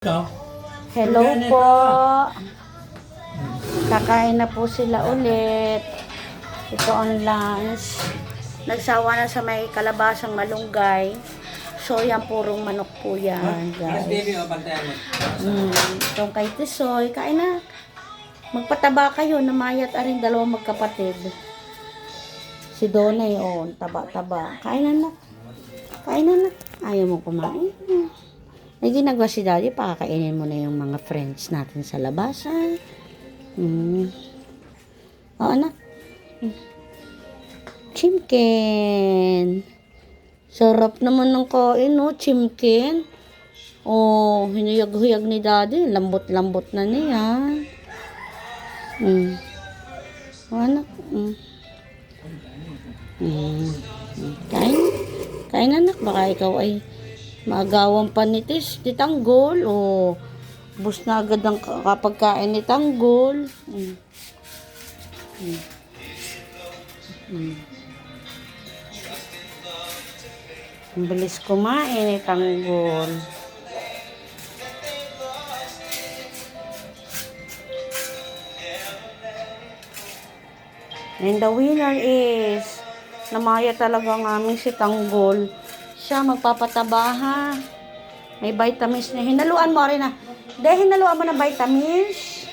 Hello po. Kakain na po sila ulit. Ito ang lunch. Nagsawa na sa may kalabasang malunggay. So, yan purong manok po yan, guys. Itong kay Tisoy. Kain na. Magpataba kayo. Namayat aring dalawang magkapatid. Si Donay, taba-taba. Kain na. Kain na. Ayaw mo kumain. May ginagawa si Daddy, pakakainin mo na yung mga friends natin sa labasan. O, anak. Chimken. Sarap naman ng kain, no? Chimken. Oh, hinuyag-huyag ni Daddy. Lambot-lambot na niya. O, anak. Kain. Kain, anak. Baka ikaw ay maagawan pa ni Tanggol. O, bus na agad ang kapagkain ni Tanggol. Ang bilis kumain ni Tanggol. And the winner is, namaya talaga ng aming si Tanggol. Siya magpapataba, ha. May vitamins na. Hinaluan mo rin, ha. Hinaluan mo na vitamins.